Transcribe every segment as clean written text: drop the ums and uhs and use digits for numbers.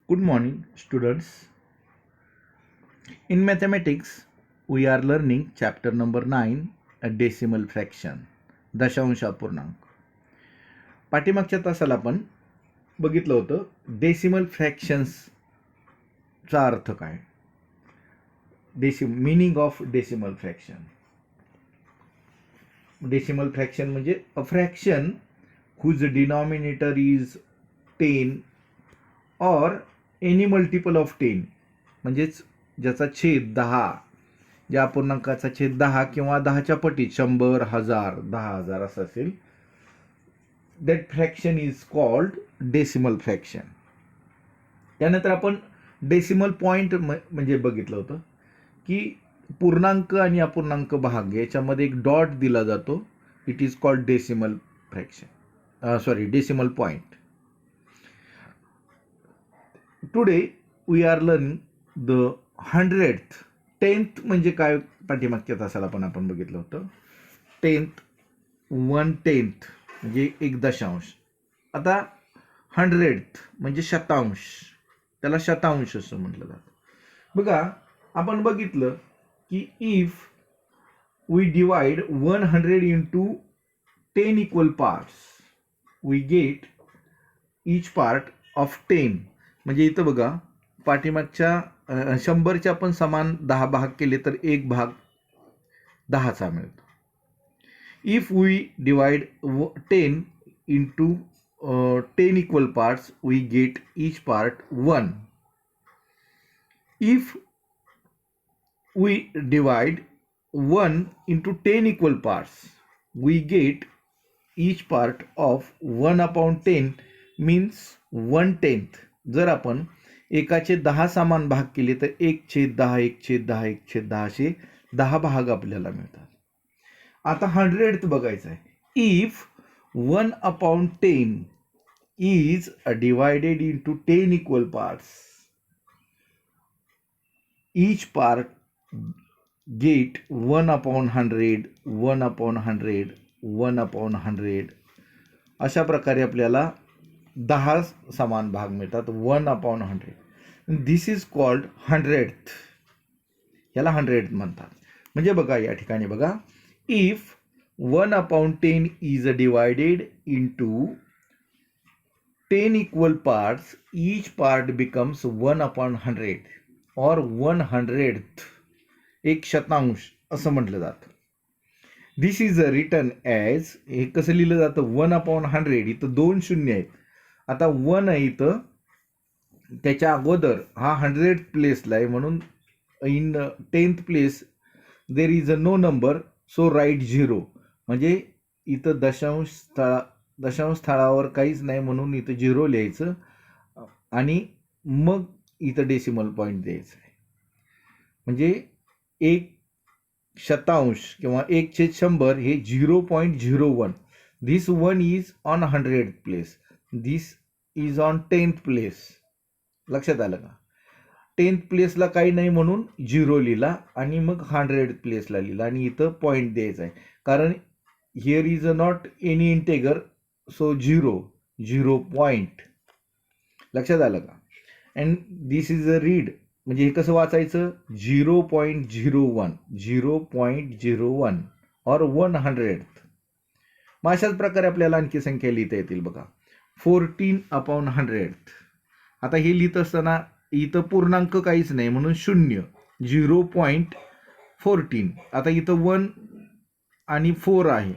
Good morning, students. In mathematics, we are learning chapter number 9, a decimal fraction, दशांश अपूर्णांक. पाठीमागच्या तासाला आपण बघितलं होतं डेसिमल फ्रॅक्शन्सचा अर्थ काय, meaning of decimal fraction. Decimal fraction म्हणजे a fraction whose denominator is 10 or any multiple of 10, म्हणजेच ज्याचा छेद 10, ज्या अपूर्णांकाचा छेद 10 किंवा 10च्या पटीत 100, 1000, 10,000 असं असेल, that fraction is called decimal fraction. त्यानंतर आपण डेसिमल पॉईंट म्हणजे बघितलं होतं की पूर्णांक आणि अपूर्णांक भाग याच्यामध्ये एक डॉट दिला जातो. It is called decimal fraction, decimal point. Today we are learning the 10th म्हणजे काय, पाठीमागच्या तासाला पण आपण बघितलं होतं. 1/10 म्हणजे एक दशांश. आता 100th म्हणजे शतांश, त्याला शतांश असं म्हटलं जातं. बघा, आपण बघितलं की if we divide 100 into 10 equal parts, we get each part of 10. म्हणजे इथं बघा, पाठीमागच्या 100च्या आपण समान 10 भाग केले तर एक भाग 10चा मिळतो. If we divide 10 into 10 equal parts, we get each part 1. If we divide 1 into 10 equal parts, we get each part of 1/10, means 1/10. जर आपण एकाचे 10 समान भाग केले तर 1/10, 1/10, 1/10 असे 10 भाग आपल्याला मिळतात. आता 100th बघायचं आहे. If 1/10 is divided into 10 equal parts, each part get 1/100, 1/100, 1/100. अशा प्रकारे आपल्याला 10 समान भाग मिळतात. 1/100. दिस इज कॉल्ड 100th. याला 100th म्हणतात. म्हणजे बघा, या ठिकाणी बघा, if 1/10 is divided into 10 equal parts, each part becomes 1/100 or 100th, एक शतांश असं म्हटलं जातं. दिस इज रिटन ॲज, हे कसं लिहिलं जातं, 1/100. इथं 2 शून्य आहेत. आता 1 आहे इथं, त्याच्या अगोदर हा 100th प्लेसला आहे, म्हणून in 10th place there is a no number, so write 0. म्हणजे इथं दशांश स्थळावर काहीच नाही, म्हणून इथं 0 लिहायचं आणि मग इथं डेसिमल पॉईंट द्यायचं आहे. म्हणजे एक शतांश किंवा 1/100 हे 0.01. दिस 1 is on 100th place, this is on 10th place. लक्षात आलं का? 10th प्लेसला काही नाही म्हणून 0 लिहिला आणि मग 100th प्लेसला लिहिला आणि इथं पॉईंट द्यायचा आहे, कारण here is a not any integer, so 0 point. लक्षात आलं का? And this is a read, म्हणजे हे कसं वाचायचं, 0.01 और 100th. मग अशाच प्रकारे आपल्याला आणखी संख्या लिहिता येतील. बघा, 14/100. आता हे लिहित असताना इथं पूर्णांक काहीच नाही म्हणून 0.14. आता इथं 1 आणि 4 आहे,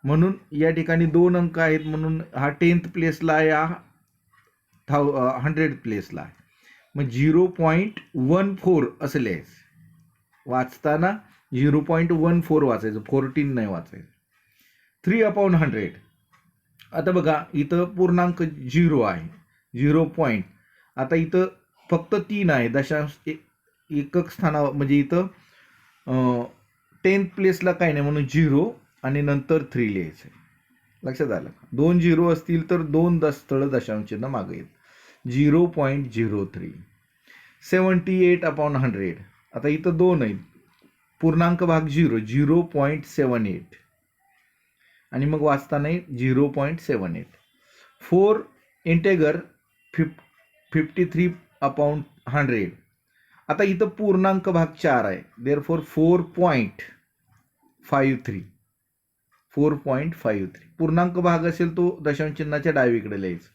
म्हणून या ठिकाणी 2 अंक आहेत, म्हणून हा 10th प्लेसला आहे, हा 100th प्लेसला आहे. मग 0.14 असं लिहायचं. वाचताना 0.14 वाचायचं, 14 नाही वाचायचं. 3/100. आता बघा, इथं पूर्णांक 0 आहे, 0 पॉईंट. आता इथं फक्त 3 आहे, दशांश एकक स्थानावर, म्हणजे इथं 10th प्लेसला काही नाही म्हणून 0 आणि नंतर 3 लिहायचं. लक्षात आलं? 2 0 असतील तर 2 स्थळ दशांश चिन्ह मागे येईल. 0.03. 78/100. आता इथं 2 आहेत, पूर्णांक भाग 0.78 आणि मग वाचताना 0.78. 4 इंटेगर 53/100. आता इथं पूर्णांक भाग 4 आहे, देअरफॉर 4.53. पूर्णांक भाग असेल तो दशांश चिन्हाच्या डावीकडे लिहायचं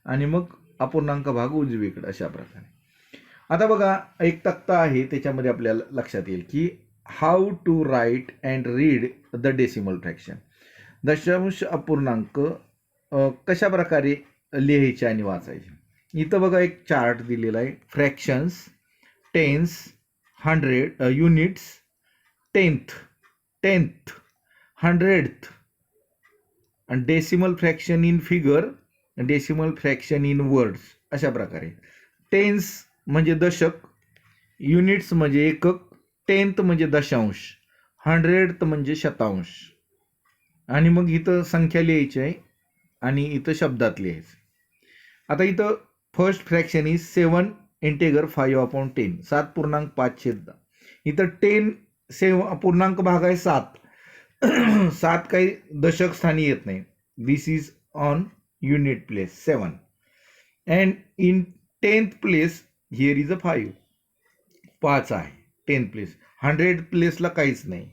आणि मग अपूर्णांक भाग उजवीकडे, अशा प्रकारे. आता बघा, एक तक्ता आहे, त्याच्यामध्ये आपल्याला लक्षात येईल की how to write and read the decimal fraction. दशांश अपूर्णांक कशा प्रकारे लिहायचे आणि वाचायचे. इथं बघा एक चार्ट दिलेला आहे. Fractions, tense, 100 units, tenth, 100th, आणि decimal fraction in figure, decimal fraction in words, अशा प्रकारे. टेन्स म्हणजे दशक, युनिट्स म्हणजे एकक, 10th म्हणजे दशांश, 100th म्हणजे शतांश. आणि मग इथं संख्या लिहायची आहे आणि इथं शब्दात लिहायचं. आता इथं फर्स्ट फ्रॅक्शन इज 7 इंटेगर 5/10, 7.5. इथं 10 पूर्णांक भाग आहे 7. 7 काही दशक स्थानी येत नाही. This is on unit place 7 and in 10th place here is a 5. 5 आहे 10th प्लेस. 100 प्लेसला काहीच नाही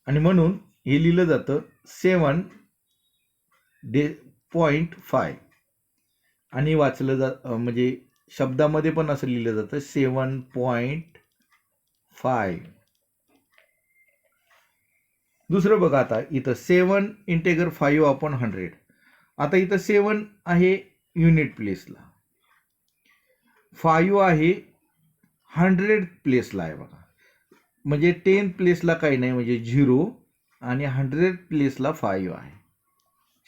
आणि म्हणून हे लिहिलं जातं 7.5 आणि वाचलं म्हणजे शब्दामध्ये पण असं लिहिलं जातं 7.5. दुसरं बघा, आता इथं 7 इंटेगर 5/100. आता इथं 7 आहे युनिट प्लेसला, 5 आहे 100 प्लेसला आहे बघा. म्हणजे 10 प्लेसला काही नाही, म्हणजे 0, आणि 100 प्लेसला 5 आहे.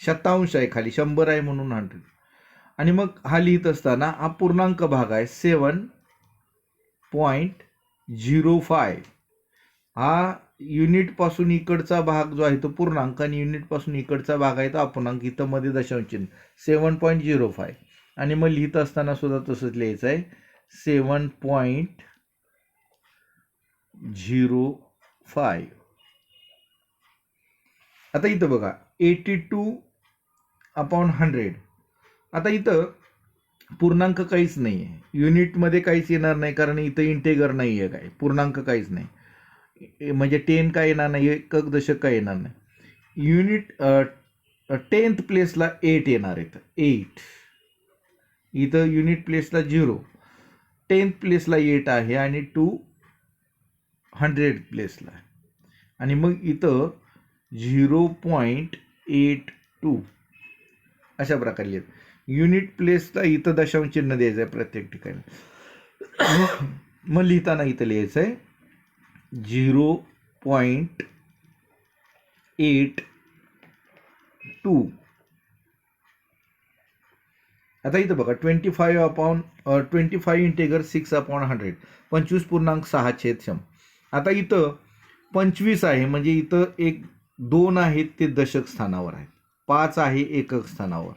शतांश आहे, खाली 100 आहे म्हणून 100. आणि मग हा लिहित असताना हा पूर्णांक भाग आहे 7.05. हा युनिटपासून इकडचा भाग जो आहे तो पूर्णांक आणि युनिटपासून इकडचा भाग आहे तो अपूर्णांक. इथं मध्ये दशांश चिन्ह 7.05. आणि मग लिहित असताना सुद्धा तसंच लिहायचं आहे 7.05. आता इथं बघा 82/100. आता इथं पूर्णांक काहीच नाही आहे, युनिटमध्ये काहीच येणार नाही, कारण इथं इंटेगर नाही आहे, काय पूर्णांक काहीच नाही, म्हणजे 10 काय येणार नाही, एकक दशक काय येणार नाही. युनिट 10th प्लेसला 8 येणार आहे, 8. इथं युनिट प्लेसला 0, 10th प्लेसला 8 आहे आणि 200 प्लेसला आहे. आणि मग इथं 0.82 अशा प्रकारे लिहित. युनिट प्लेसला इथं दशांश चिन्ह द्यायचं आहे प्रत्येक ठिकाणी. मग लिहिताना इथं लिहायचं आहे 0.82. आता इथं बघा 25 इंटेगर 6/100, 25.6. आता इथं 25 आहे, म्हणजे इथं 2 आहेत ते दशक स्थानावर आहेत, 5 आहे एकक स्थानावर,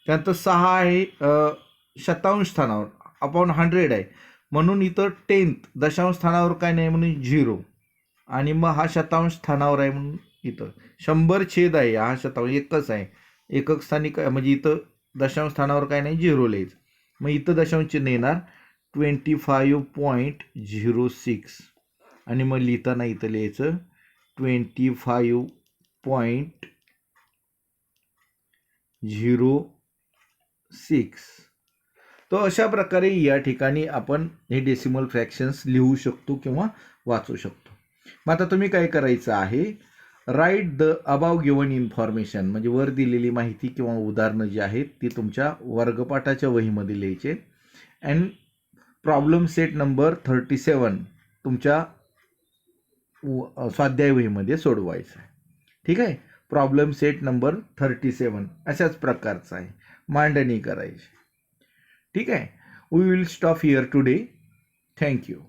त्यानंतर 6 आहे शतांश स्थानावर, 100 आहे म्हणून इथं 10th दशांश स्थानावर काय नाही म्हणून 0, आणि मग हा शतांश स्थानावर आहे म्हणून इथं 100 आहे, हा शतांश एकच आहे, एकक स्थानी काय म्हणजे इथं दशांश स्थानावर काय नाही 0 लिहायचं. मग इथं दशांश चिन्ह येणार 25.06 आणि मग लिहिताना इथं लिहायचं 25.06. तो अशा प्रकारे या ठिकाणी आपण हे डेसिमल फ्रॅक्शन्स लिहू शकतो किंवा वाचू शकतो. मग आता तुम्ही काय करायचं आहे, write the above given information, म्हणजे वर दिलेली माहिती किंवा उदाहरणं जी आहेत ती तुमच्या वर्गपाठाच्या वहीमध्ये लिहायचे. अँड प्रॉब्लेम सेट नंबर 37 तुमच्या स्वाध्याय वहीमध्ये सोडवायचं आहे. ठीक आहे, प्रॉब्लेम सेट नंबर 37 अशाच प्रकारचा आहे, मांडणी करायची. ठीक आहे, we will stop here today. Thank you.